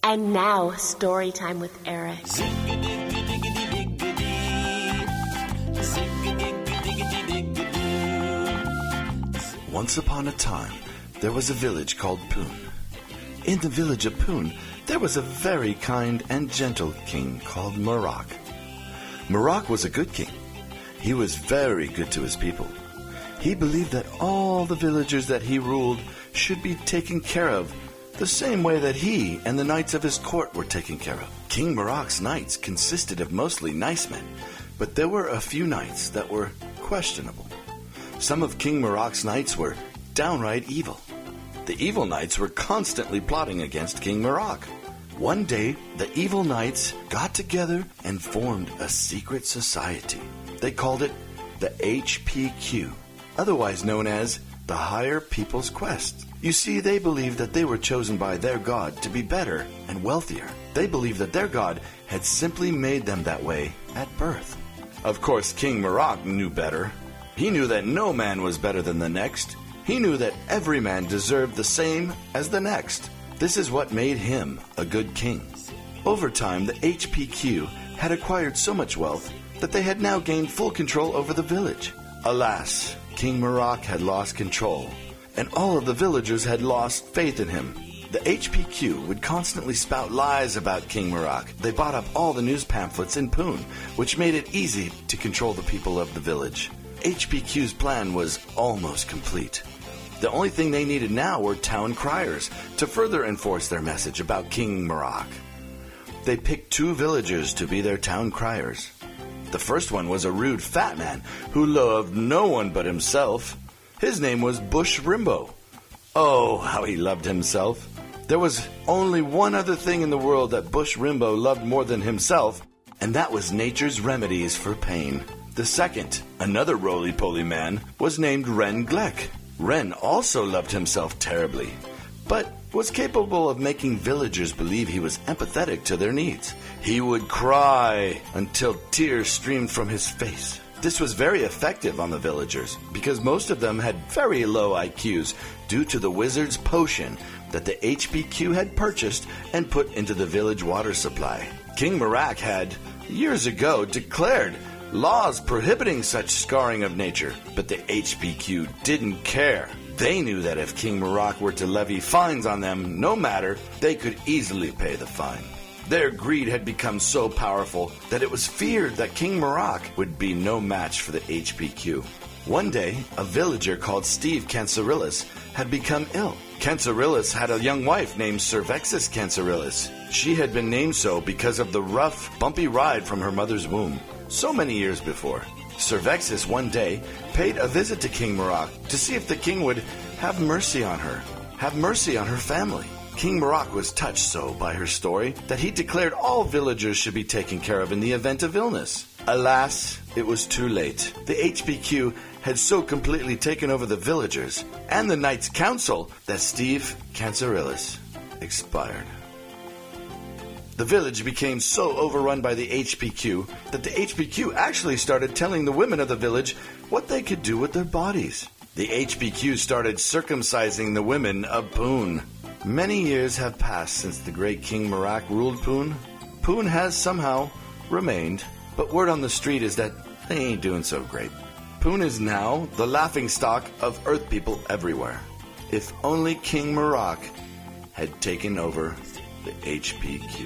And now, story time with Eric. Once upon a time, there was a village called Poon. In the village of Poon, there was a very kind and gentle king called Marak. Marak was a good king. He was very good to his people. He believed that all the villagers that he ruled should be taken care of the same way that he and the knights of his court were taken care of. King Marak's knights consisted of mostly nice men, but there were a few knights that were questionable. Some of King Marak's knights were downright evil. The evil knights were constantly plotting against King Marak. One day, the evil knights got together and formed a secret society. They called it the HPQ, otherwise known as the Higher People's Quest. You see, they believed that they were chosen by their god to be better and wealthier. They believed that their god had simply made them that way at birth. Of course, King Marak knew better. He knew that no man was better than the next. He knew that every man deserved the same as the next. This is what made him a good king. Over time, the HPQ had acquired so much wealth that they had now gained full control over the village. Alas, King Marak had lost control, and all of the villagers had lost faith in him. The HPQ would constantly spout lies about King Marak. They bought up all the news pamphlets in Poon, which made it easy to control the people of the village. HPQ's plan was almost complete. The only thing they needed now were town criers to further enforce their message about King Marak. They picked 2 villagers to be their town criers. The first one was a rude fat man who loved no one but himself. His name was Bush Rimbo. Oh, how he loved himself. There was only one other thing in the world that Bush Rimbo loved more than himself, and that was nature's remedies for pain. The second, another roly-poly man, was named Ren Gleck. Ren also loved himself terribly, but was capable of making villagers believe he was empathetic to their needs. He would cry until tears streamed from his face. This was very effective on the villagers because most of them had very low IQs due to the wizard's potion that the HPQ had purchased and put into the village water supply. King Marak had, years ago, declared laws prohibiting such scarring of nature, but the HPQ didn't care. They knew that if King Marak were to levy fines on them, no matter, they could easily pay the fine. Their greed had become so powerful that it was feared that King Marak would be no match for the HPQ. One day, a villager called Steve Cancerillis had become ill. Cancerillis had a young wife named Servexis Cancerillis. She had been named so because of the rough, bumpy ride from her mother's womb so many years before. Servexis one day paid a visit to King Marak to see if the king would have mercy on her, have mercy on her family. King Marak was touched so by her story that he declared all villagers should be taken care of in the event of illness. Alas, it was too late. The HPQ had so completely taken over the villagers and the Knights' Council that Steve Cancerillis expired. The village became so overrun by the HPQ that the HPQ actually started telling the women of the village what they could do with their bodies. The HPQ started circumcising the women of Poon. Many years have passed since the great King Marak ruled Poon. Poon has somehow remained, but word on the street is that they ain't doing so great. Poon is now the laughingstock of Earth people everywhere. If only King Marak had taken over the HPQ.